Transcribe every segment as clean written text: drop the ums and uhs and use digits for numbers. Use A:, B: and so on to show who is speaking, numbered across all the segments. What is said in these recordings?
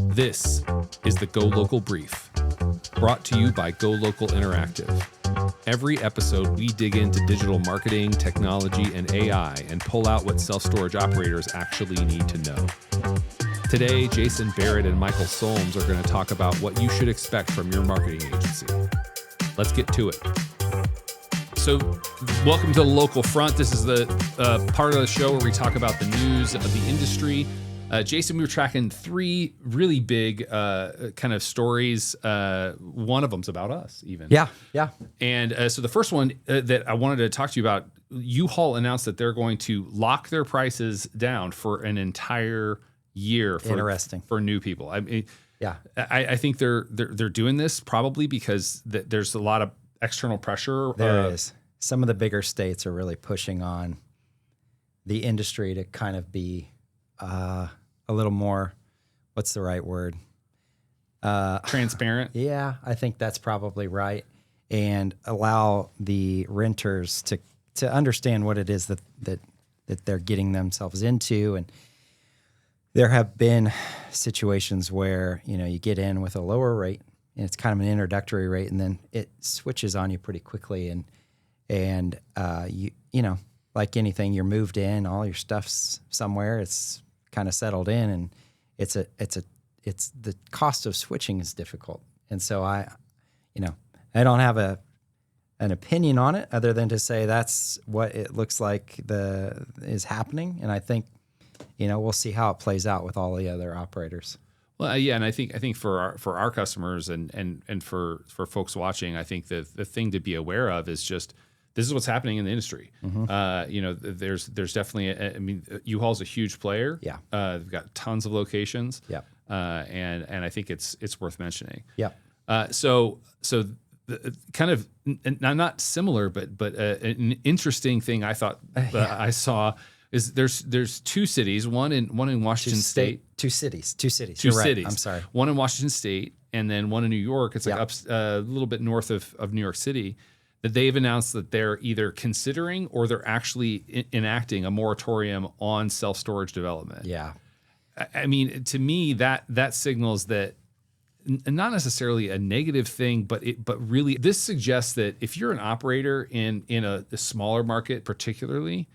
A: This is the Go Local Brief, brought to you by Go Local Interactive. Every episode, we dig into digital marketing, technology, and AI and pull out what self-storage operators actually need to know. Today, Jason Barrett and Michael Solms are going to talk about what you should expect from your marketing agency. Let's get to it. So, welcome to the Local Front. This is the part of the show where we talk about the news of the industry. Jason, we were tracking three really big kind of stories. One of them's about us, even.
B: Yeah.
A: And so the first one that I wanted to talk to you about, U-Haul announced that they're going to lock their prices down for an entire year for new people. I mean,
B: Yeah.
A: I think they're doing this probably because there's a lot of external pressure.
B: There is. Some of the bigger states are really pushing on the industry to kind of be a little more, what's the right word?
A: Transparent.
B: Yeah, I think that's probably right. And allow the renters to understand what it is that they're getting themselves into. And there have been situations where, you get in with a lower rate and it's kind of an introductory rate, and then it switches on you pretty quickly. And you like anything, you're moved in, all your stuff's somewhere, it's kind of settled in, and it's the cost of switching is difficult. And so I don't have an opinion on it other than to say that's what it looks like is happening. And I think, we'll see how it plays out with all the other operators.
A: Well, yeah, and I think for our customers and for folks watching, I think the thing to be aware of is just this is what's happening in the industry. Mm-hmm. There's definitely U-Haul's a huge player.
B: Yeah,
A: they've got tons of locations.
B: Yeah,
A: and I think it's worth mentioning.
B: Yeah.
A: So kind of not similar, but an interesting thing I thought I saw. Is there's two cities, one in Washington State.
B: Two cities.
A: You're right.
B: I'm sorry.
A: One in Washington State and then one in New York. It's like
B: Yeah.
A: up a little bit north of New York City, that they've announced that they're either considering or they're actually enacting a moratorium on self-storage development.
B: Yeah.
A: I mean, to me, that signals that not necessarily a negative thing, but really this suggests that if you're an operator in a smaller market particularly,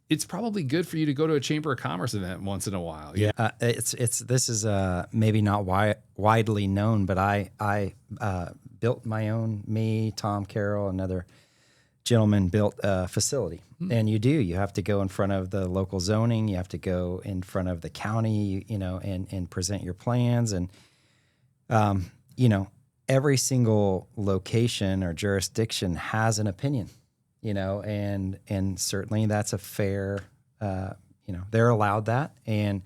A: it's probably good for you to go to a Chamber of Commerce event once in a while.
B: Yeah, this is maybe not widely known, but I built my own. Me, Tom Carroll, another gentleman built a facility, and you have to go in front of the local zoning, you have to go in front of the county, and present your plans, and every single location or jurisdiction has an opinion. And certainly that's a fair, they're allowed that. And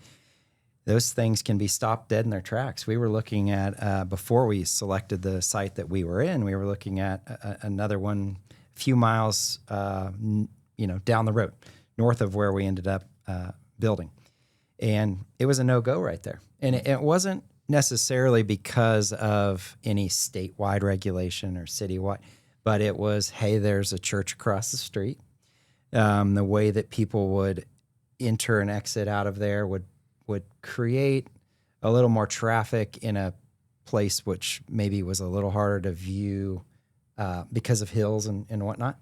B: those things can be stopped dead in their tracks. We were looking at, before we selected the site that we were in, we were looking at another one a few miles, down the road, north of where we ended up building. And it was a no-go right there. And it wasn't necessarily because of any statewide regulation or citywide, but it was, hey, there's a church across the street. The way that people would enter and exit out of there would create a little more traffic in a place which maybe was a little harder to view because of hills and whatnot.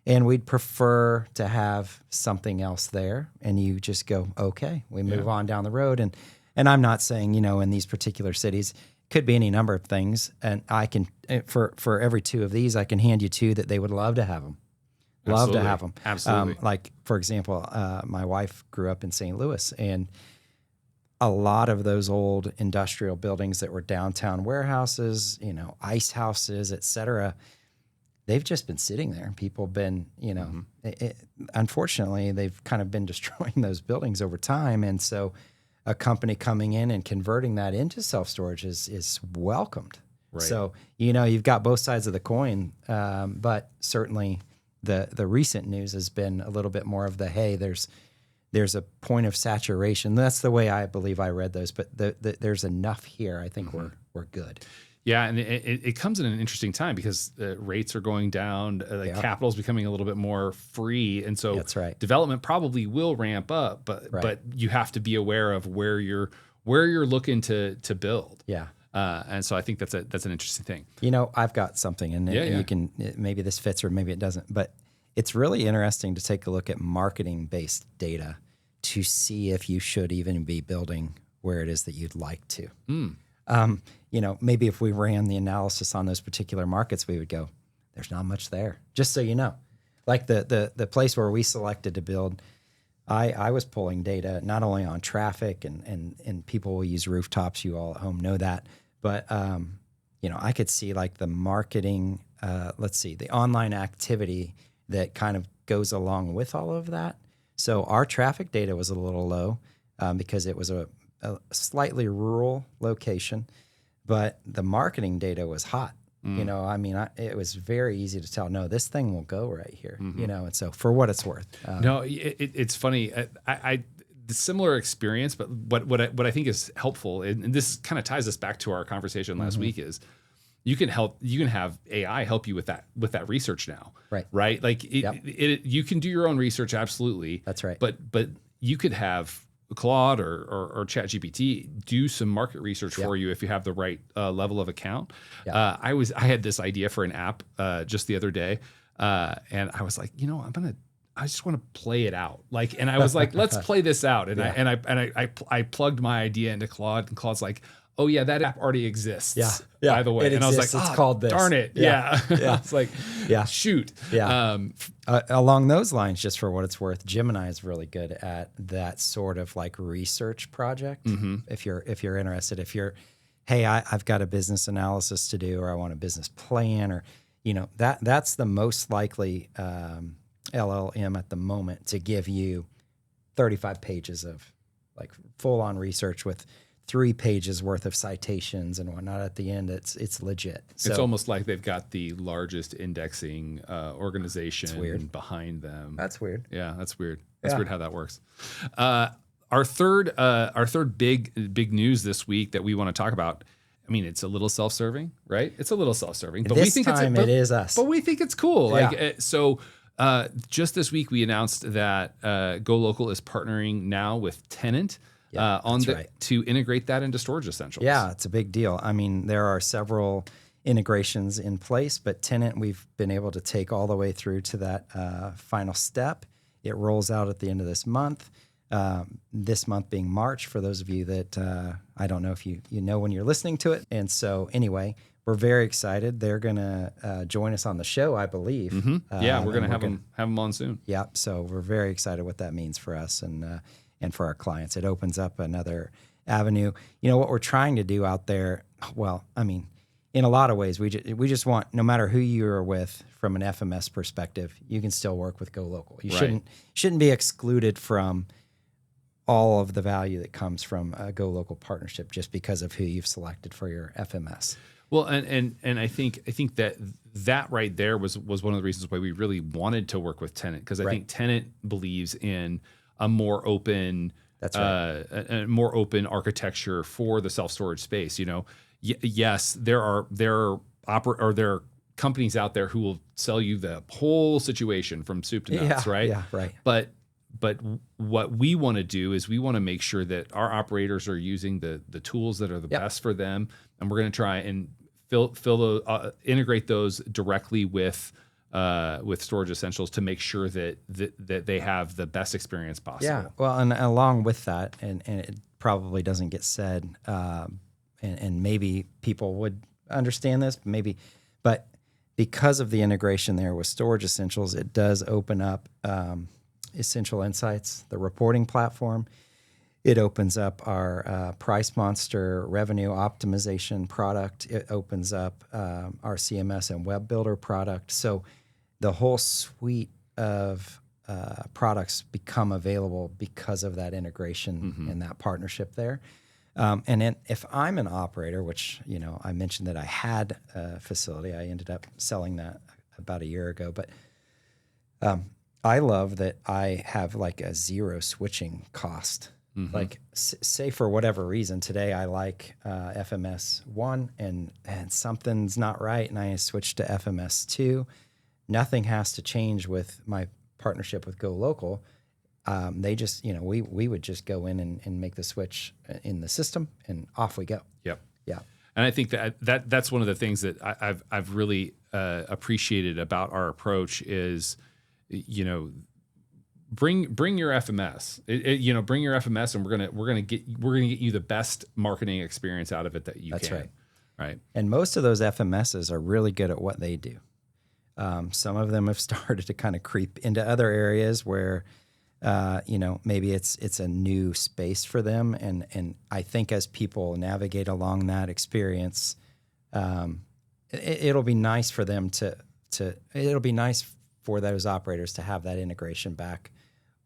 B: And we'd prefer to have something else there. And you just go, okay, we move on down the road. And I'm not saying, in these particular cities, could be any number of things, and I can for every two of these, I can hand you two that they would love to have them. Love to have them.
A: Absolutely.
B: Like for example, my wife grew up in St. Louis, and a lot of those old industrial buildings that were downtown warehouses, ice houses, et cetera, they've just been sitting there. People have been, unfortunately, they've kind of been destroying those buildings over time, and so a company coming in and converting that into self-storage is welcomed.
A: Right.
B: So, you've got both sides of the coin, but certainly the recent news has been a little bit more of hey, there's a point of saturation. That's the way I believe I read those, but there's enough here. I think we're good.
A: Yeah, and it comes in an interesting time because rates are going down, capital's becoming a little bit more free, and so
B: that's right.
A: Development probably will ramp up, but you have to be aware of where your where you're looking to build.
B: Yeah.
A: And so I think that's an interesting thing.
B: You know, I've got something, and you can, maybe this fits or maybe it doesn't, but it's really interesting to take a look at marketing-based data to see if you should even be building where it is that you'd like to. You know, maybe if we ran the analysis on those particular markets, we would go, there's not much there. Just so you know, like the place where we selected to build, I was pulling data not only on traffic and people will use rooftops. You all at home know that, but you know, I could see like the marketing, the online activity that kind of goes along with all of that. So our traffic data was a little low because it was a slightly rural location, but the marketing data was hot. You know, I mean, it was very easy to tell, no, this thing will go right here, you know, and so for what it's worth.
A: No, it's funny. I the similar experience, but what I think is helpful, and this kind of ties us back to our conversation last week, is you can have AI help you with that research now. Right. Like you can do your own research. Absolutely.
B: That's right.
A: But you could have Claude or ChatGPT do some market research for you if you have the right level of account. I had this idea for an app just the other day, and I was like, you know, I just want to play it out. Like, and I was like, let's play this out. And I plugged my idea into Claude, and Claude's like, oh yeah, that app already exists. By the way,
B: and
A: I was like,
B: it's called this.
A: Darn it. It's like, shoot.
B: Along those lines, just for what it's worth, Gemini is really good at that sort of like research project. If you're interested, hey, I've got a business analysis to do, or I want a business plan, or, you know, that's the most likely LLM at the moment to give you 35 pages of like full on research with 3 pages worth of citations and whatnot at the end. It's legit. So,
A: it's almost like they've got the largest indexing organization behind them.
B: That's weird.
A: Yeah, that's weird. That's weird how that works. Our third big news this week that we want to talk about. I mean, it's a little self-serving, right? It's a little self-serving, but we think it is us. But we think it's cool. Like so. Just this week, we announced that GoLocal is partnering now with Tenant to integrate that into Storage Essentials.
B: Yeah, it's a big deal. I mean, there are several integrations in place, but Tenant we've been able to take all the way through to that final step. It rolls out at the end of this month. This month being March, for those of you that I don't know if you know when you're listening to it. And so anyway, we're very excited. They're going to join us on the show, I believe.
A: Yeah, we're going to have them on soon.
B: Yeah, so we're very excited what that means for us and for our clients. It opens up another avenue. You know, what we're trying to do out there, well, I mean, in a lot of ways, we just want, no matter who you're with from an FMS perspective, you can still work with GoLocal. You shouldn't be excluded from all of the value that comes from a GoLocal partnership just because of who you've selected for your FMS.
A: Well, and I think that right there was one of the reasons why we really wanted to work with Tenant, because I think Tenant believes in a more open, a more open architecture for the self-storage space. You know, yes, there are companies out there who will sell you the whole situation from soup to nuts, right?
B: Yeah, right.
A: But what we want to do is we want to make sure that our operators are using the tools that are the best for them, and we're going to try and integrate those directly with Storage Essentials to make sure that they have the best experience possible.
B: Yeah, well, and along with that, and it probably doesn't get said, and maybe people would understand this, but because of the integration there with Storage Essentials, it does open up Essential Insights, the reporting platform. It opens up our Price Monster revenue optimization product. It opens up our CMS and Web Builder product. So the whole suite of products become available because of that integration and that partnership there. And then if I'm an operator, which, you know, I mentioned that I had a facility, I ended up selling that about a year ago, but I love that I have like a zero switching cost. Like say for whatever reason today I like FMS 1 and something's not right and I switch to FMS 2. Nothing has to change with my partnership with GoLocal. they just, we would just go in and make the switch in the system, and off we go.
A: Yep.
B: Yeah.
A: And I think that's one of the things that I've really appreciated about our approach is, bring your FMS. Bring your FMS, and we're gonna get you the best marketing experience out of it that you
B: That's
A: can.
B: right.
A: Right.
B: And most of those FMSs are really good at what they do. Some of them have started to kind of creep into other areas where, maybe it's a new space for them. And I think as people navigate along that experience, it'll be nice for them it'll be nice for those operators to have that integration back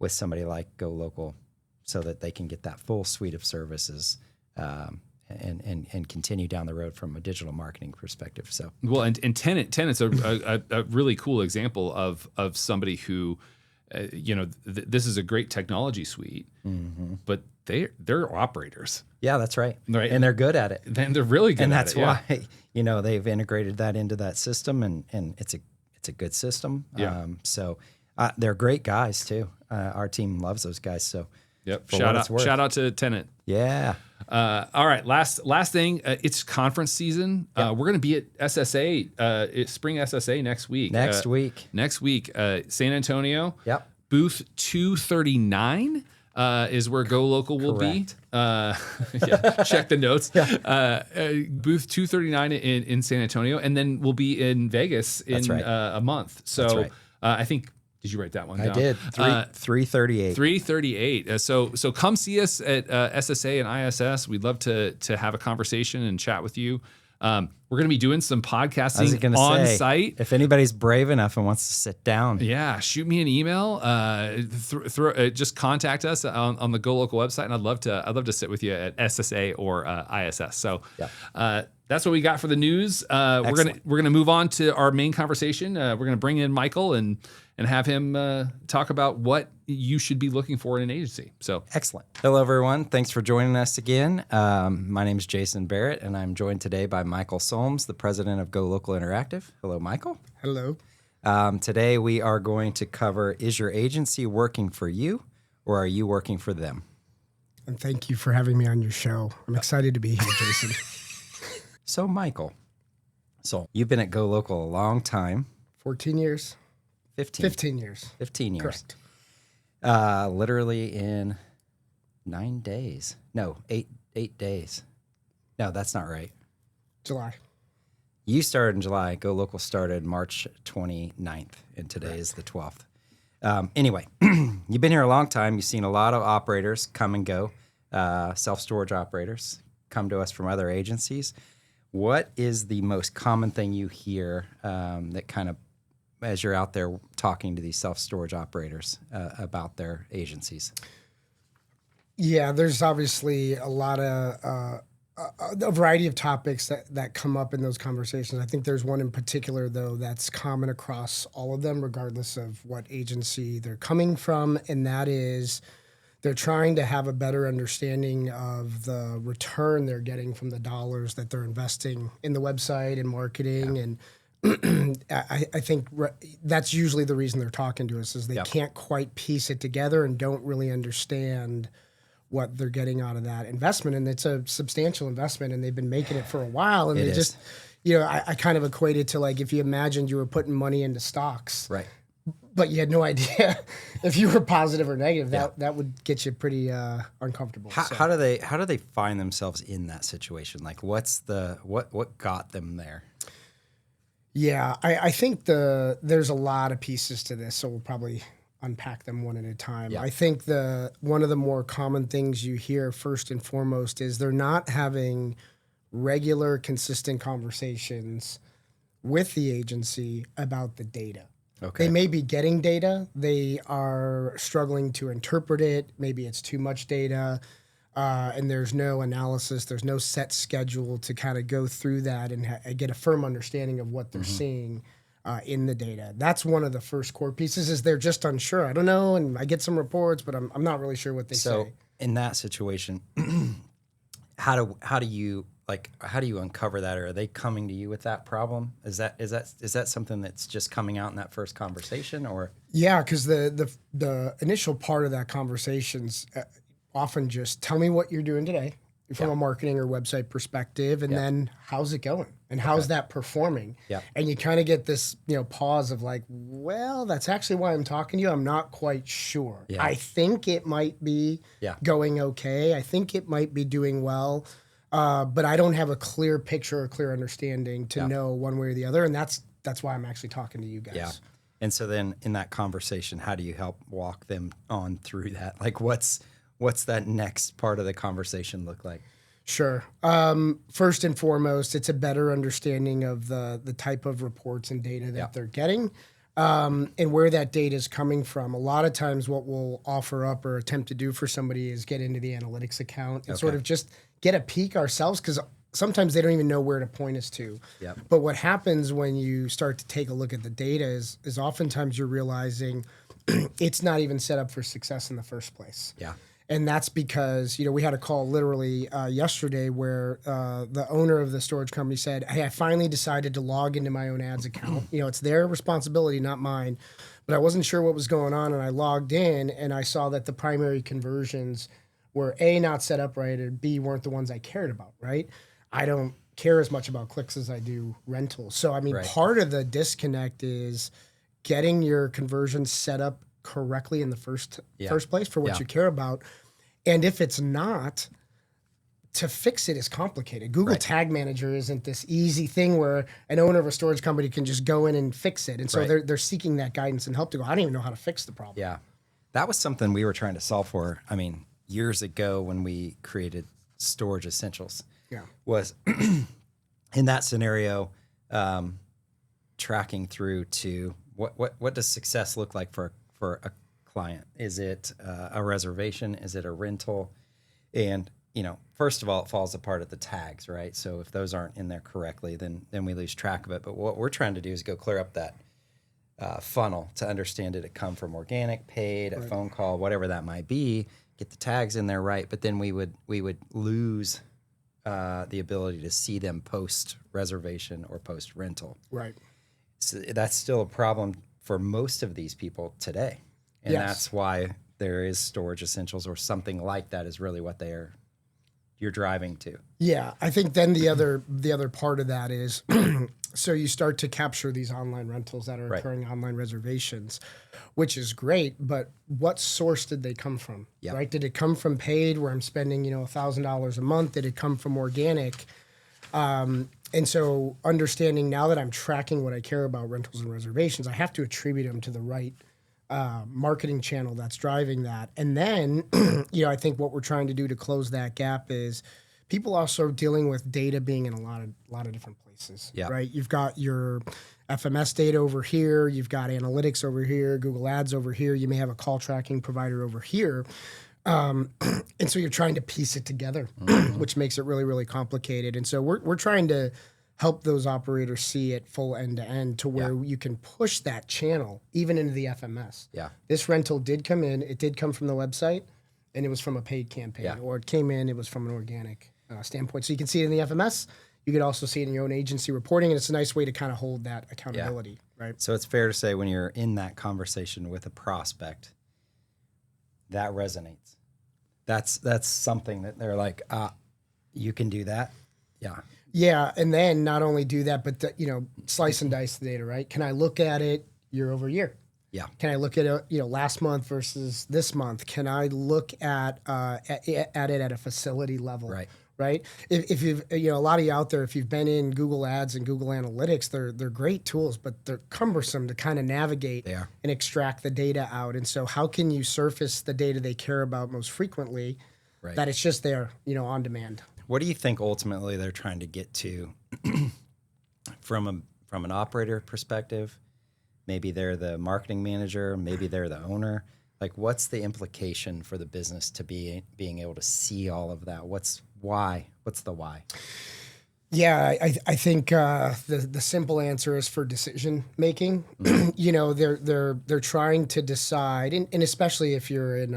B: with somebody like Go Local, so that they can get that full suite of services, and continue down the road from a digital marketing perspective. So
A: and Tenet's a really cool example of somebody who, this is a great technology suite, but they're operators.
B: Yeah, that's right.
A: Right.
B: And they're good at it.
A: Then they're really good
B: and
A: at it.
B: And that's why, they've integrated that into that system, and it's a good system.
A: Yeah.
B: So they're great guys too. Our team loves those guys. So
A: yep. Shout out to Tenet.
B: Yeah.
A: All right. Last thing. It's conference season. We're going to be at SSA, Spring SSA next week.
B: Next week,
A: San Antonio.
B: Yep.
A: Booth 239 is where Go Local will be. Check the notes. Booth 239 in San Antonio, and then we'll be in Vegas in a month. So I think. Did you write that one down?
B: I did. 338.
A: 338. So come see us at SSA and ISS. We'd love to have a conversation and chat with you. We're going to be doing some podcasting on site.
B: If anybody's brave enough and wants to sit down,
A: shoot me an email. Just contact us on the Go Local website, and I'd love to sit with you at SSA or ISS. So that's what we got for the news. We're gonna move on to our main conversation. We're gonna bring in Michael and have him talk about what you should be looking for in an agency. So
B: excellent. Hello, everyone. Thanks for joining us again. My name is Jason Barrett, and I'm joined today by Michael Solms, the president of Go Local Interactive. Hello, Michael.
C: Hello.
B: Today we are going to cover, is your agency working for you, or are you working for them?
C: And thank you for having me on your show. I'm excited to be here, Jason.
B: So, Michael, you've been at Go Local a long time.
C: 14 years.
B: 15
C: years.
B: 15 years.
C: Correct.
B: Literally in 9 days. No, 8 days. No, that's not right.
C: July.
B: You started in July. Go Local started March 29th, and today is the 12th. Anyway, you've been here a long time. You've seen a lot of operators come and go, self-storage operators come to us from other agencies. What is the most common thing you hear that kind of, as you're out there talking to these self-storage operators about their agencies?
C: Yeah, there's obviously a lot of a variety of topics that come up in those conversations. I think there's one in particular, though, that's common across all of them, regardless of what agency they're coming from, and that is they're trying to have a better understanding of the return they're getting from the dollars that they're investing in the website and marketing. And I think that's usually the reason they're talking to us, is they can't quite piece it together and don't really understand what they're getting out of that investment. And it's a substantial investment, and they've been making it for a while. And I kind of equate it to, like, if you imagined you were putting money into stocks.
B: Right.
C: But you had no idea if you were positive or negative. That would get you pretty uncomfortable.
B: How do they find themselves in that situation? Like, what got them there?
C: Yeah, I think there's a lot of pieces to this, so we'll probably unpack them one at a time.
B: Yeah.
C: I think one of the more common things you hear first and foremost is they're not having regular, consistent conversations with the agency about the data.
B: Okay.
C: They may be getting data. They are struggling to interpret it. Maybe it's too much data, and there's no analysis. There's no set schedule to kind of go through that and get a firm understanding of what they're seeing in the data. That's one of the first core pieces, is they're just unsure. I don't know, and I get some reports, but I'm not really sure what they say.
B: So in that situation, how do you like, how do you uncover that? Or are they coming to you with that problem? Is that something that's just coming out in that first conversation, or?
C: Yeah, because the initial part of that conversation's often just tell me what you're doing today from a marketing or website perspective, and then how's it going and how's that performing?
B: Yeah.
C: And you kind of get this pause of like, well, that's actually why I'm talking to you. I'm not quite sure.
B: Yeah.
C: I think it might be going okay. I think it might be doing well. But I don't have a clear picture or clear understanding to know one way or the other. And that's why I'm actually talking to you guys.
B: Yeah. And so then in that conversation, how do you help walk them on through that? Like what's that next part of the conversation look like?
C: Sure. First and foremost, it's a better understanding of the type of reports and data that they're getting, and where that data is coming from. A lot of times what we'll offer up or attempt to do for somebody is get into the analytics account and sort of just get a peek ourselves, because sometimes they don't even know where to point us to.
B: Yep.
C: But what happens when you start to take a look at the data is oftentimes you're realizing it's not even set up for success in the first place.
B: Yeah.
C: And that's because, we had a call literally yesterday where the owner of the storage company said, hey, I finally decided to log into my own ads account. It's their responsibility, not mine. But I wasn't sure what was going on. And I logged in and I saw that the primary conversions were A, not set up right, or B, weren't the ones I cared about, right? I don't care as much about clicks as I do rentals. So, part of the disconnect is getting your conversions set up correctly in the first place for what you care about. And if it's not, to fix it is complicated. Google Tag Manager isn't this easy thing where an owner of a storage company can just go in and fix it. And so they're seeking that guidance and help to go, I don't even know how to fix the problem.
B: Yeah. That was something we were trying to solve for. Years ago when we created Storage Essentials, was in that scenario, tracking through to what does success look like for a client? Is it a reservation? Is it a rental? And first of all, it falls apart at the tags, right? So if those aren't in there correctly, then we lose track of it. But what we're trying to do is go clear up that funnel to understand, did it come from organic, paid, a phone call, whatever that might be. Get the tags in there right, but then we would lose the ability to see them post reservation or post rental.
C: Right.
B: So that's still a problem for most of these people today, and that's why there is Storage Essentials or something like that is really what you're driving to.
C: Yeah, I think then the other part of that is so you start to capture these online rentals that are occurring, online reservations, which is great, but what source did they come from?
B: Yep.
C: Right? Did it come from paid where I'm spending, $1,000 a month? Did it come from organic? And so understanding now that I'm tracking what I care about, rentals and reservations, I have to attribute them to the right marketing channel that's driving that. And then, I think what we're trying to do to close that gap is people also dealing with data being in a lot of different places, right? You've got your FMS data over here, you've got analytics over here, Google Ads over here, you may have a call tracking provider over here. And so you're trying to piece it together, which makes it really, really complicated. And so we're trying to help those operators see it full end to end to where you can push that channel even into the FMS.
B: Yeah.
C: This rental did come in. It did come from the website, and it was from a paid campaign, or it came in, it was from an organic standpoint. So you can see it in the FMS. You could also see it in your own agency reporting, and it's a nice way to kind of hold that accountability, right?
B: So it's fair to say when you're in that conversation with a prospect, that resonates. That's something that they're like, you can do that. Yeah.
C: Yeah, and then not only do that, but slice and dice the data, right? Can I look at it year over year?
B: Yeah.
C: Can I look at it, last month versus this month? Can I look at it at a facility level?
B: Right.
C: Right. If you've, a lot of you out there, if you've been in Google Ads and Google Analytics, they're great tools, but they're cumbersome to kind of navigate and extract the data out. And so how can you surface the data they care about most frequently that it's just there, on demand?
B: What do you think ultimately they're trying to get to from an operator perspective? Maybe they're the marketing manager, maybe they're the owner. Like, what's the implication for the business to being able to see all of that? What's the why?
C: Yeah, I think the simple answer is for decision making. They're trying to decide, and especially if you're in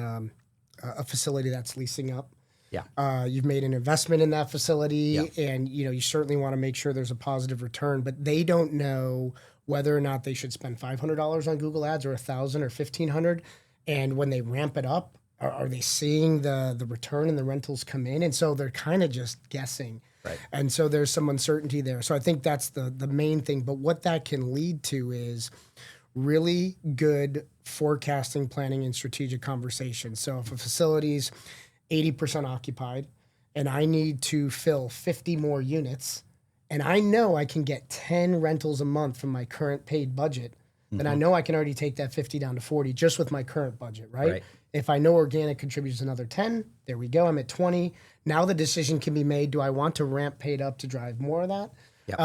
C: a facility that's leasing up.
B: Yeah.
C: You've made an investment in that facility,
B: Yeah.
C: and you certainly want to make sure there's a positive return. But they don't know whether or not they should spend $500 on Google Ads or $1,000 or $1,500. And when they ramp it up, are they seeing the return and the rentals come in? And so they're kind of just guessing.
B: Right.
C: And so there's some uncertainty there. So I think that's the main thing. But what that can lead to is really good forecasting, planning, and strategic conversations. So if a facility's 80% occupied and I need to fill 50 more units, and I know I can get 10 rentals a month from my current paid budget, then I know I can already take that 50 down to 40 just with my current budget, right? If I know organic contributes another 10, there we go. I'm at 20. Now the decision can be made. Do I want to ramp paid up to drive more of that?
B: Yep.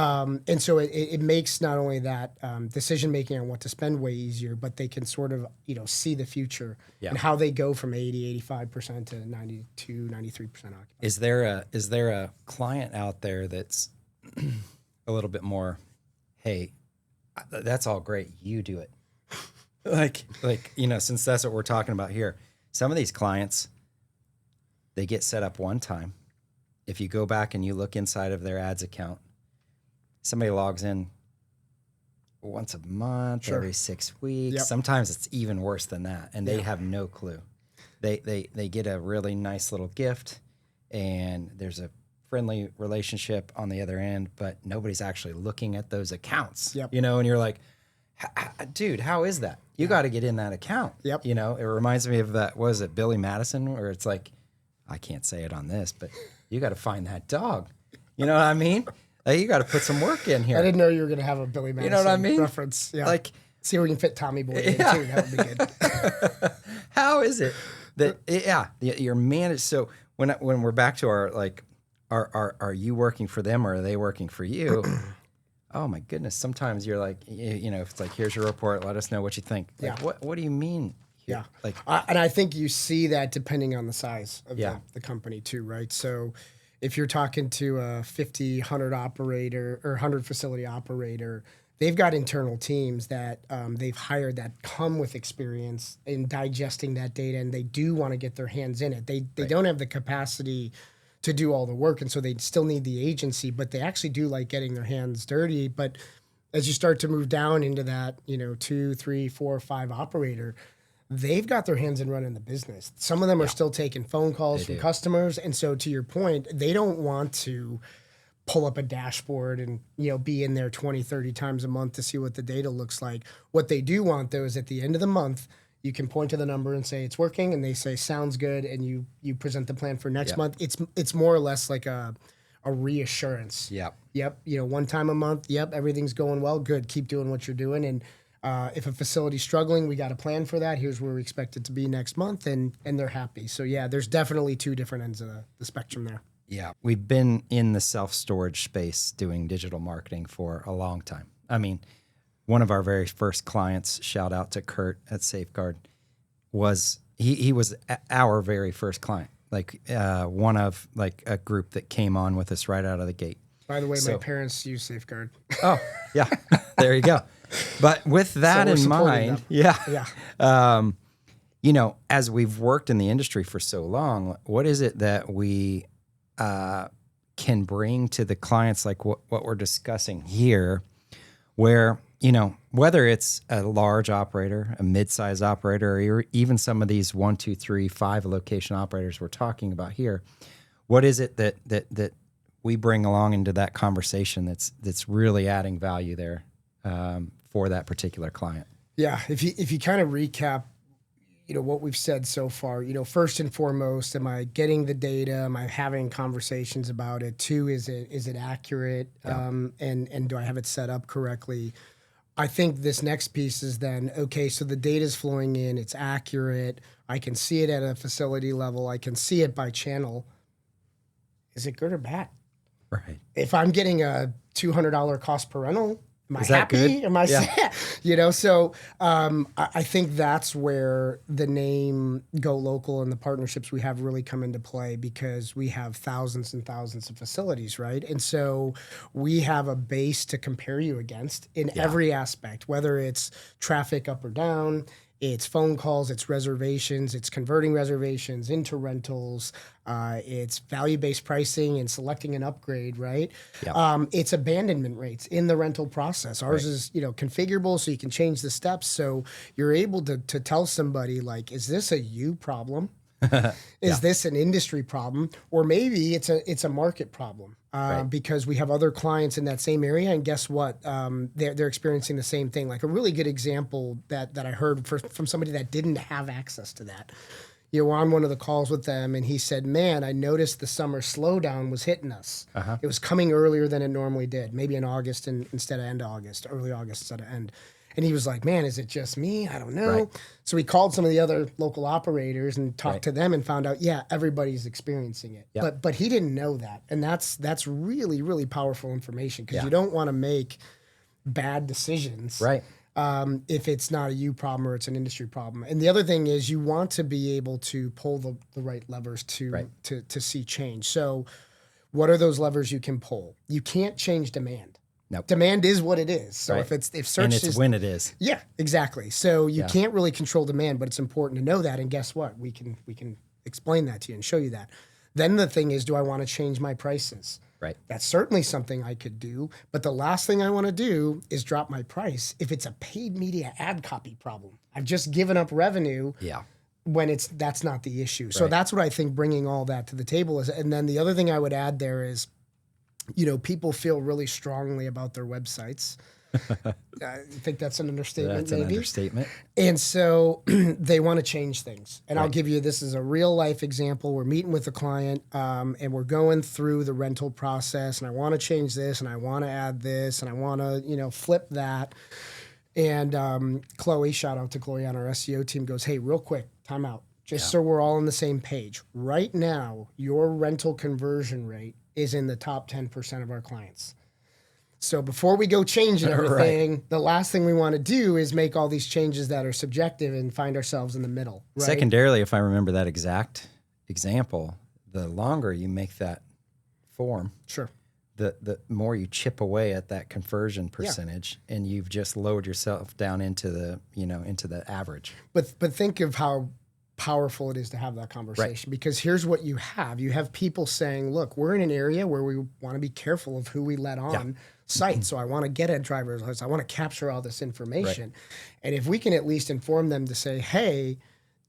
C: And so it makes not only that decision-making on what to spend way easier, but they can sort of, see the future and how they go from 80, 85% to 92, 93% occupied.
B: Is there a client out there that's a little bit more, hey, that's all great, you do it. like, since that's what we're talking about here, some of these clients, they get set up one time. If you go back and you look inside of their ads account, somebody logs in once a month, every 6 weeks.
C: Yep.
B: Sometimes it's even worse than that, and they have no clue. They get a really nice little gift, and there's a friendly relationship on the other end, but nobody's actually looking at those accounts.
C: Yep.
B: And you're like, dude, how is that? You got to get in that account.
C: Yep.
B: It reminds me of that, was it Billy Madison, where it's like, I can't say it on this, but you got to find that dog. You know what I mean? You got to put some work in here.
C: I didn't know you were going to have a Billy Madison
B: what I mean?
C: reference. Yeah.
B: Like,
C: see where we can fit Tommy Boy in too. That would be good.
B: how is it that you're managed? So when we're back to our are you working for them or are they working for you? Oh my goodness! Sometimes you're like, if it's like, here's your report, let us know what you think. Like, what do you mean?
C: Yeah.
B: Like,
C: and I think you see that depending on the size of the company too, right? So if you're talking to a 50, 100 operator or 100 facility operator, they've got internal teams that they've hired that come with experience in digesting that data, and they do want to get their hands in it. They don't have the capacity to do all the work, and so they still need the agency, but they actually do like getting their hands dirty. But as you start to move down into that, 2, 3, 4, 5 operator, they've got their hands in running the business. Some of them are still taking phone calls from customers. And so to your point, they don't want to pull up a dashboard and, be in there 20, 30 times a month to see what the data looks like. What they do want, though, is at the end of the month, you can point to the number and say it's working, and they say sounds good, and you present the plan for next month. It's more or less like a reassurance. Yep. One time a month. Yep. Everything's going well. Good. Keep doing what you're doing. And if a facility's struggling, we got a plan for that. Here's where we expect it to be next month, and they're happy. So there's definitely two different ends of the spectrum there. Yeah.
B: We've been in the self-storage space doing digital marketing for a long time. I mean, one of our very first clients, shout out to Kurt at Safeguard, was he was our very first client, one of a group that came on with us right out of the gate.
C: By the way, my parents use Safeguard.
B: Oh, yeah. There you go. But with that in mind, as we've worked in the industry for so long, what is it that we can bring to the clients, like what we're discussing here, where, whether it's a large operator, a mid-size operator, or even some of these 1, 2, 3, 5 location operators we're talking about here, what is it that we bring along into that conversation that's really adding value there for that particular client?
C: Yeah, if you kind of recap, what we've said so far, first and foremost, am I getting the data? Am I having conversations about it? 2, is it accurate? And do I have it set up correctly? I think this next piece is then, okay, so the data's flowing in, it's accurate. I can see it at a facility level. I can see it by channel. Is it good or bad?
B: Right.
C: If I'm getting a $200 cost per rental, am I happy?
B: Good?
C: Am I sad? So I think that's where the name Go Local and the partnerships we have really come into play, because we have thousands and thousands of facilities, right? And so we have a base to compare you against in every aspect, whether it's traffic up or down, It's phone calls, it's reservations, it's converting reservations into rentals, it's value-based pricing and selecting an upgrade, right?
B: Yeah.
C: It's abandonment rates in the rental process. Ours is, configurable so you can change the steps. So you're able to tell somebody like, is this a you problem? Is this an industry problem? Or maybe it's a market problem because we have other clients in that same area. And guess what? They're experiencing the same thing. Like a really good example that I heard from somebody that didn't have access to that. We're on one of the calls with them, and he said, man, I noticed the summer slowdown was hitting us. It was coming earlier than it normally did, maybe in August instead of end August, early August instead of end. And he was like, man, is it just me? I don't know.
B: Right.
C: So we called some of the other local operators and talked to them and found out, yeah, everybody's experiencing it.
B: Yep.
C: But he didn't know that. And that's really, really powerful information because you don't want to make bad decisions.
B: Right.
C: If it's not a you problem or it's an industry problem. And the other thing is you want to be able to pull the right levers to see change. So what are those levers you can pull? You can't change demand.
B: Nope.
C: Demand is what it is. So if search
B: and it's
C: is
B: when it is.
C: Yeah, exactly. So you can't really control demand, but it's important to know that. And guess what? We can explain that to you and show you that. Then the thing is, do I want to change my prices?
B: Right.
C: That's certainly something I could do. But the last thing I want to do is drop my price if it's a paid media ad copy problem. I've just given up revenue.
B: Yeah.
C: When that's not the issue. So that's what I think bringing all that to the table is. And then the other thing I would add there is, people feel really strongly about their websites. I think that's an understatement.
B: That's an understatement.
C: And so they want to change things. And I'll give you, this is a real life example. We're meeting with a client and we're going through the rental process and I want to change this and I want to add this and I want to, flip that. And Chloe, shout out to Chloe on our SEO team, goes, hey, real quick, time out. Just so we're all on the same page. Right now, your rental conversion rate is in the top 10% of our clients. So before we go changing everything, the last thing we want to do is make all these changes that are subjective and find ourselves in the middle. Right?
B: Secondarily, if I remember that exact example, the longer you make that form, the more you chip away at that conversion percentage, and you've just lowered yourself down into the into the average.
C: But think of how powerful it is to have that conversation because here's what you have people saying, look, we're in an area where we want to be careful of who we let on site. So I want to get a driver's license. I want to capture all this information. And if we can at least inform them to say, hey,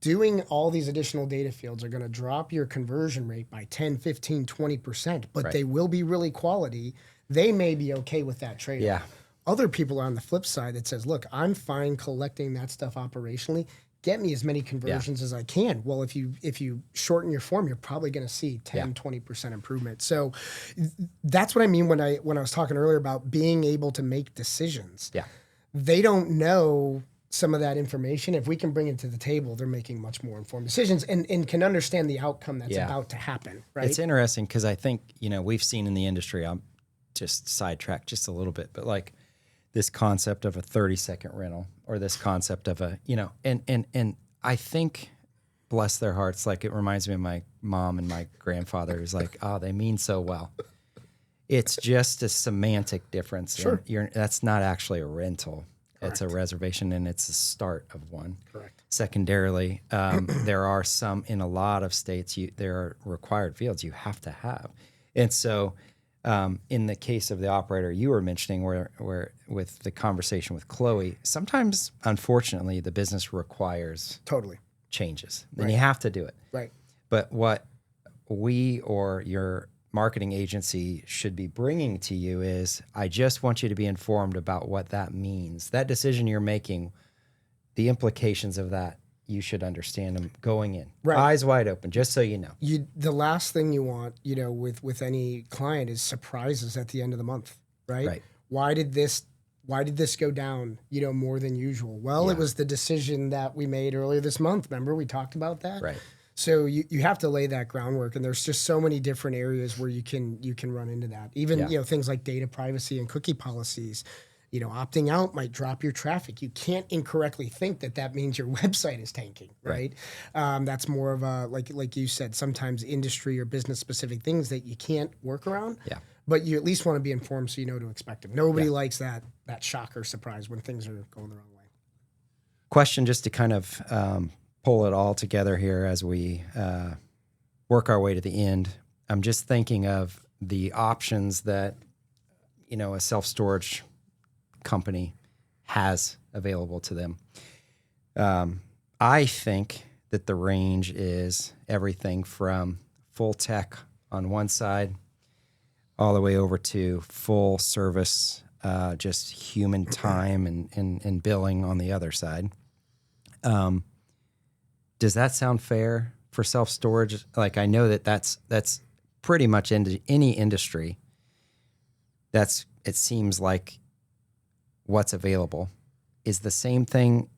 C: doing all these additional data fields are going to drop your conversion rate by 10, 15, 20%, but they will be really quality. They may be okay with that trade-off.
B: Yeah.
C: Other people are on the flip side that says, look, I'm fine collecting that stuff operationally. Get me as many conversions as I can. Well, if you shorten your form, you're probably going to see 10, 20% improvement. So that's what I mean when I was talking earlier about being able to make decisions.
B: Yeah.
C: They don't know some of that information. If we can bring it to the table, they're making much more informed decisions and can understand the outcome that's about to happen, right?
B: It's interesting because I think, we've seen in the industry, I'm just sidetracked just a little bit, but like this concept of a 30-second rental or this concept of a, and I think, bless their hearts, like it reminds me of my mom and my grandfather who's like, oh, they mean so well. It's just a semantic difference.
C: Sure.
B: That's not actually a rental.
C: Correct.
B: It's a reservation and it's the start of one.
C: Correct.
B: Secondarily, there are some, in a lot of states, there are required fields you have to have. And so in the case of the operator you were mentioning where with the conversation with Chloe, sometimes, unfortunately, the business requires changes. Then you have to do it.
C: Right.
B: But what we or your marketing agency should be bringing to you is, I just want you to be informed about what that means. That decision you're making, the implications of that, you should understand them going in. Eyes wide open, just so you know.
C: The last thing you want, with any client is surprises at the end of the month, right?
B: Right.
C: Why did this go down, more than usual? Well, it was the decision that we made earlier this month. Remember, we talked about that?
B: Right.
C: So you have to lay that groundwork, and there's just so many different areas where you can run into that. Even things like data privacy and cookie policies. Opting out might drop your traffic. You can't incorrectly think that means your website is tanking, right? That's more of a like you said, sometimes industry or business specific things that you can't work around.
B: Yeah.
C: But you at least want to be informed so you know to expect them. Nobody likes that shock or surprise when things are going the wrong way.
B: question, just to kind of pull it all together here as we work our way to the end. I'm just thinking of the options that, a self-storage company has available to them. I think that the range is everything from full tech on one side all the way over to full service, just human time and billing on the other side. Does that sound fair for self-storage? Like, I know that's pretty much into any industry. It seems like what's available is the same thing,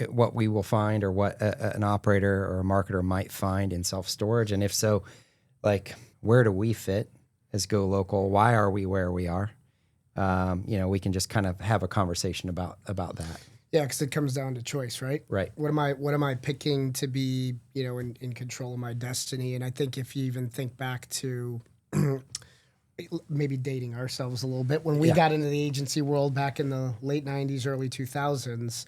B: what we will find, or what an operator or a marketer might find in self-storage. And if so, like, where do we fit as Go Local? Why are we where we are? We can just kind of have a conversation about that.
C: Yeah, because it comes down to choice, right?
B: Right.
C: What am I picking to be, in control of my destiny? And I think if you even think back to maybe dating ourselves a little bit, when we got into the agency world back in the late 90s, early 2000s,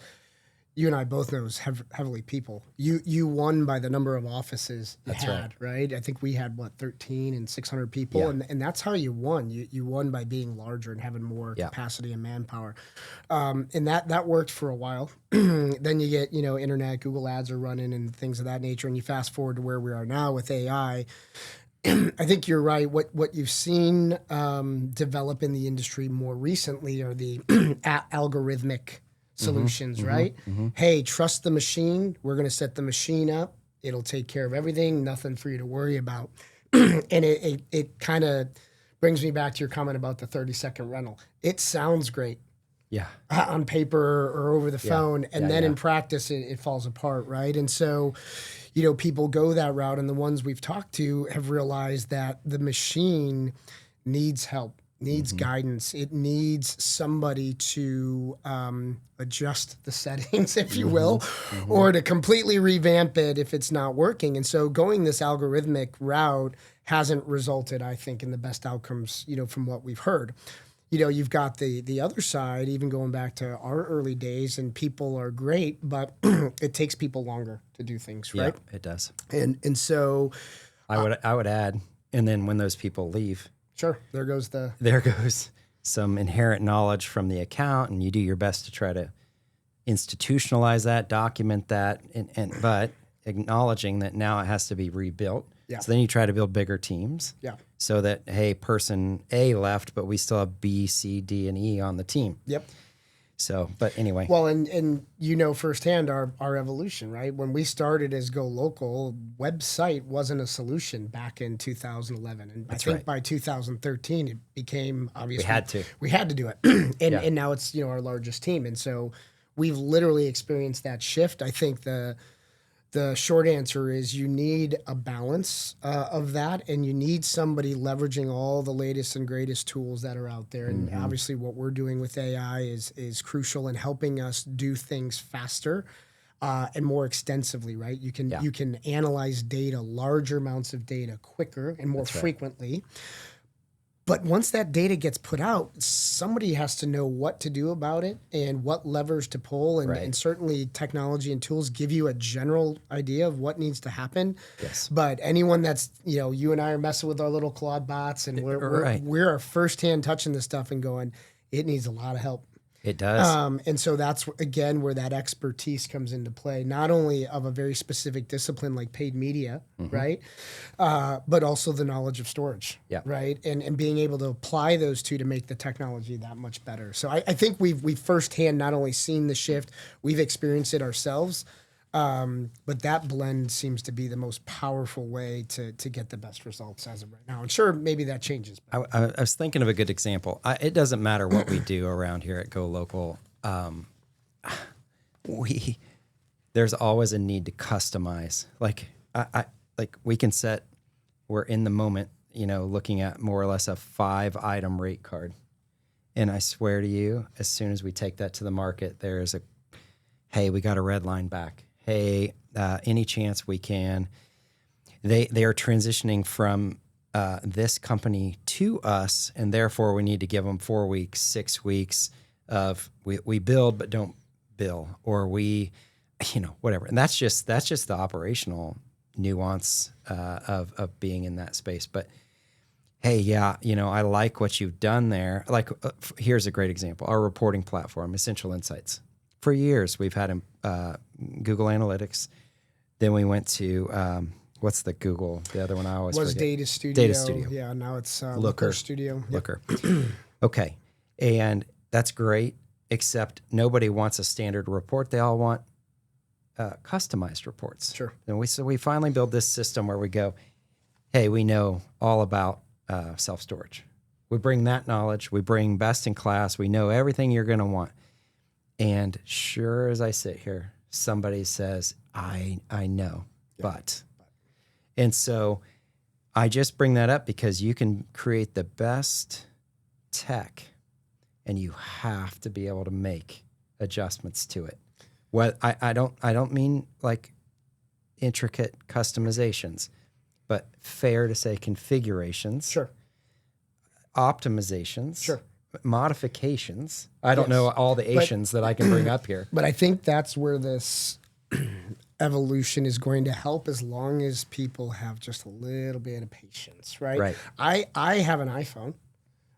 C: you and I both know it was heavily people. You won by the number of offices you had, right? I think we had, 13 and 600 people. Yeah. And that's how you won. You won by being larger and having more capacity and manpower. And that worked for a while. Then you get, internet, Google ads are running and things of that nature. And you fast forward to where we are now with AI. I think you're right. What you've seen develop in the industry more recently are the algorithmic solutions, right? Mm-hmm. Hey, trust the machine. We're going to set the machine up. It'll take care of everything. Nothing for you to worry about. And it kind of brings me back to your comment about the 30-second rental. It sounds great. Yeah. On paper or over the phone. And then in practice, it falls apart, right? And so, people go that route. And the ones we've talked to have realized that the machine needs help. Needs guidance. It needs somebody to adjust the settings, if you will, or to completely revamp it if it's not working. And so going this algorithmic route hasn't resulted, I think, in the best outcomes, from what we've heard. You've got the other side, even going back to our early days, and people are great, but it takes people longer to do things, right?
B: Yeah, it does.
C: And so
B: I would add, and then when those people leave,
C: sure, there goes
B: some inherent knowledge from the account, and you do your best to try to institutionalize that, document that, but acknowledging that now it has to be rebuilt. Yeah. So then you try to build bigger teams. Yeah. So that, hey, person A left, but we still have B, C, D, and E on the team. Yep. So, but anyway.
C: Well, and firsthand our evolution, right? When we started as Go Local, website wasn't a solution back in 2011. And I think by 2013, it became obvious. We had to do it. And now it's, our largest team. And so we've literally experienced that shift. I think the short answer is you need a balance of that, and you need somebody leveraging all the latest and greatest tools that are out there. And obviously what we're doing with AI is crucial in helping us do things faster and more extensively, right? You can analyze data, larger amounts of data quicker and more frequently. But once that data gets put out, somebody has to know what to do about it and what levers to pull. And certainly technology and tools give you a general idea of what needs to happen. Yes. But anyone that's, you and I are messing with our little Claude bots, and we're firsthand touching this stuff and going, it needs a lot of help.
B: It does.
C: And so that's, again, where that expertise comes into play, not only of a very specific discipline like paid media, right? But also the knowledge of storage, right? And being able to apply those two to make the technology that much better. So I think we've firsthand not only seen the shift, we've experienced it ourselves. But that blend seems to be the most powerful way to get the best results as of right now. And sure, maybe that changes.
B: I was thinking of a good example. It doesn't matter what we do around here at Go Local. There's always a need to customize. Like we can we're in the moment, looking at more or less a 5-item rate card. And I swear to you, as soon as we take that to the market, there's hey, we got a red line back. Hey, any chance we can. They are transitioning from this company to us, and therefore we need to give them 4 weeks, 6 weeks of we build but don't bill, or we, whatever. And that's just the operational nuance of being in that space. But hey, yeah, I like what you've done there. Like, here's a great example: our reporting platform, Essential Insights. For years, we've had Google Analytics. Then we went to what's the Google? The other one I always forget.
C: Data Studio.
B: Data Studio.
C: Yeah, now it's
B: Looker
C: Studio. Yep.
B: Looker. Okay, and that's great. Except nobody wants a standard report. They all want customized reports.
C: Sure.
B: And we finally build this system where we go, hey, we know all about self-storage. We bring that knowledge. We bring best in class. We know everything you're going to want. And sure as I sit here, somebody says, I know, but. And so I just bring that up because you can create the best tech and you have to be able to make adjustments to it. What I don't mean like intricate customizations, but fair to say configurations.
C: Sure.
B: Optimizations.
C: Sure.
B: Modifications. I don't know all the Asians that I can bring up here.
C: But I think that's where this evolution is going to help, as long as people have just a little bit of patience, right?
B: Right.
C: I have an iPhone.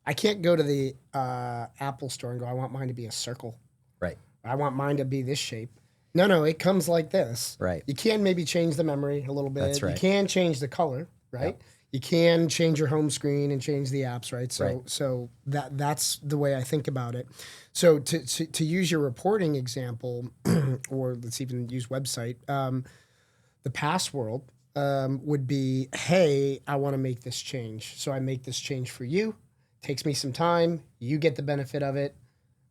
C: I can't go to the Apple store and go, I want mine to be a circle.
B: Right.
C: I want mine to be this shape. No, it comes like this.
B: Right.
C: You can maybe change the memory a little bit.
B: That's right.
C: You can change the color, right?
B: Yep.
C: You can change your home screen and change the apps, right?
B: Right.
C: So that's the way I think about it. So to use your reporting example, or let's even use website, the past world would be, hey, I want to make this change. So I make this change for you. Takes me some time. You get the benefit of it.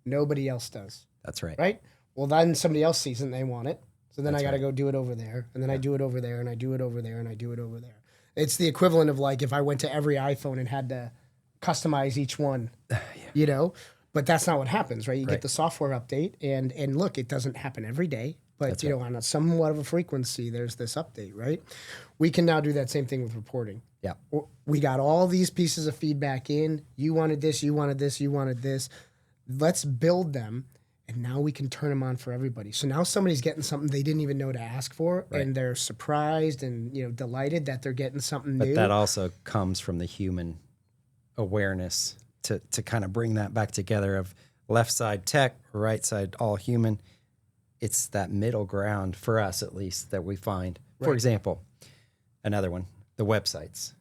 C: Nobody else does.
B: That's right.
C: Right? Well, then somebody else sees it and they want it. So then
B: That's
C: I got to
B: right.
C: go do it over there. And then I do it over there, and I do it over there, and I do it over there. It's the equivalent of like if I went to every iPhone and had to customize each one, but that's not what happens, right? You get the software update, and look, it doesn't happen every day, but
B: That's
C: on a somewhat of a frequency, there's this update, right? We can now do that same thing with reporting.
B: Yeah.
C: We got all these pieces of feedback in. You wanted this, you wanted this, you wanted this. Let's build them, and now we can turn them on for everybody. So now somebody's getting something they didn't even know to ask for,
B: Right.
C: and they're surprised and delighted that they're getting something new.
B: But that also comes from the human awareness to kind of bring that back together of left side tech, right side all human. It's that middle ground for us, at least, that we find. For
C: Right.
B: example, another one, the websites.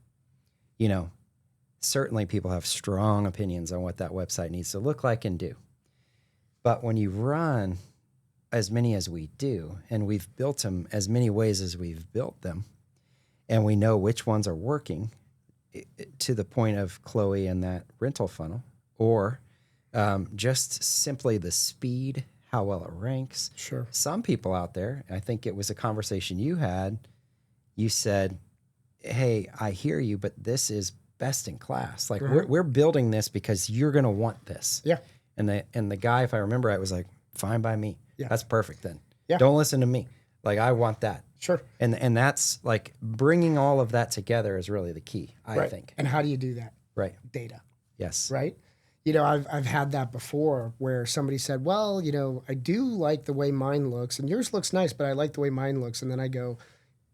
B: Certainly people have strong opinions on what that website needs to look like and do. But when you run as many as we do, and we've built them as many ways as we've built them, and we know which ones are working, to the point of Chloe and that rental funnel, or just simply the speed, how well it ranks.
C: Sure.
B: Some people out there, I think it was a conversation you had, you said, hey, I hear you, but this is best in class. Like we're building this because you're going to want this.
C: Yeah.
B: And the guy, if I remember right, was like, fine by me.
C: Yeah.
B: That's perfect then.
C: Yeah.
B: Don't listen to me. Like, I want that.
C: Sure.
B: And that's like bringing all of that together is really the key, I think.
C: And how do you do that?
B: Right.
C: Data.
B: Yes.
C: Right? I've had that before where somebody said, well, I do like the way mine looks, and yours looks nice, but I like the way mine looks. And then I go,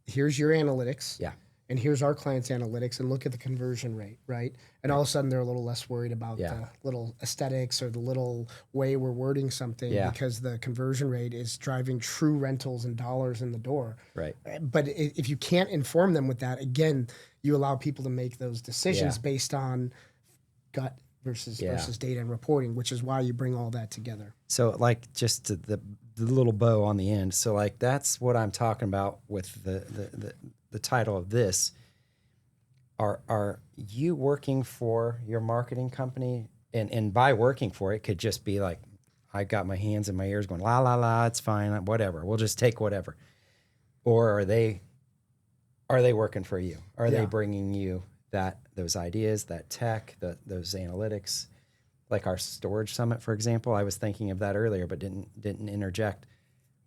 C: here's your analytics.
B: Yeah.
C: And here's our client's analytics, and look at the conversion rate, right? And all of a sudden they're a little less worried about the little aesthetics or the little way we're wording something, because the conversion rate is driving true rentals and dollars in the door.
B: Right.
C: But if you can't inform them with that, again, you allow people to make those decisions based on gut versus data and reporting, which is why you bring all that together.
B: So like just the little bow on the end. So like that's what I'm talking about with the title of this. Are you working for your marketing company? And by working for it could just be like, I got my hands in my ears going, la, la, la, it's fine, whatever. We'll just take whatever. Or are they working for you? Are they bringing you those ideas, that tech, those analytics? Like our storage summit, for example, I was thinking of that earlier, but didn't interject.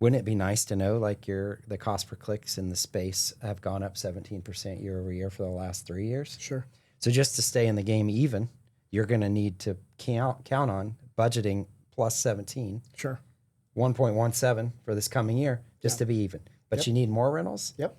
B: Wouldn't it be nice to know like the cost per clicks in the space have gone up 17% year over year for the last 3 years?
C: Sure.
B: So just to stay in the game even, you're going to need to count on budgeting plus 17.
C: Sure.
B: 1.17 for this coming year just to be even. But you need more rentals.
C: Yep.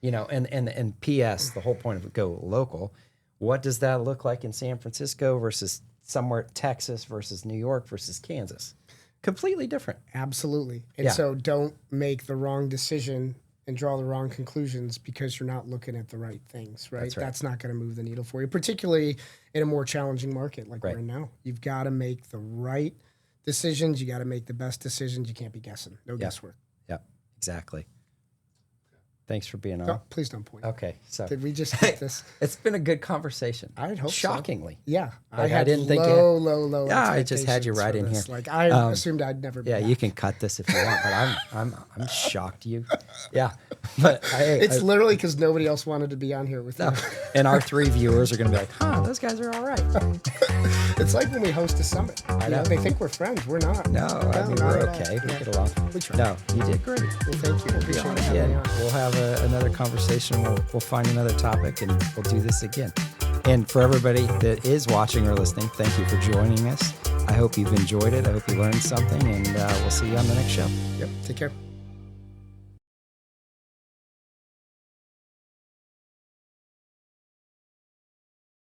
B: You know, and P.S. the whole point of Go Local. What does that look like in San Francisco versus somewhere Texas versus New York versus Kansas? Completely different.
C: Absolutely. And so don't make the wrong decision and draw the wrong conclusions because you're not looking at the right things, right? That's not going to move the needle for you, particularly in a more challenging market like we're in now. You've got to make the right decisions. You got to make the best decisions. You can't be guessing. No guesswork.
B: Yeah, exactly. Thanks for being on.
C: No, please don't point.
B: Okay, so
C: did we just get this?
B: It's been a good conversation.
C: I'd hope
B: shockingly.
C: So. Yeah,
B: Like,
C: I
B: didn't think
C: low.
B: Yeah, I just had you right in here.
C: Like I assumed I'd never. Be
B: Yeah,
C: back.
B: you can cut this if you want, but I'm shocked you. Yeah, but
C: it's literally because nobody else wanted to be on here with you.
B: And our 3 viewers are going to be like, those guys are all right.
C: It's like when we host a summit.
B: I know.
C: They think we're friends. We're not.
B: No, I mean, we're okay. We get along.
C: We try.
B: No, you did great.
C: Well, thank you.
B: We'll be
C: Appreciate
B: on
C: you having
B: again.
C: me on.
B: We'll have another conversation. We'll find another topic and we'll do this again. And for everybody that is watching or listening, thank you for joining us. I hope you've enjoyed it. I hope you learned something, and we'll see you on the next show.
C: Yep. Take care.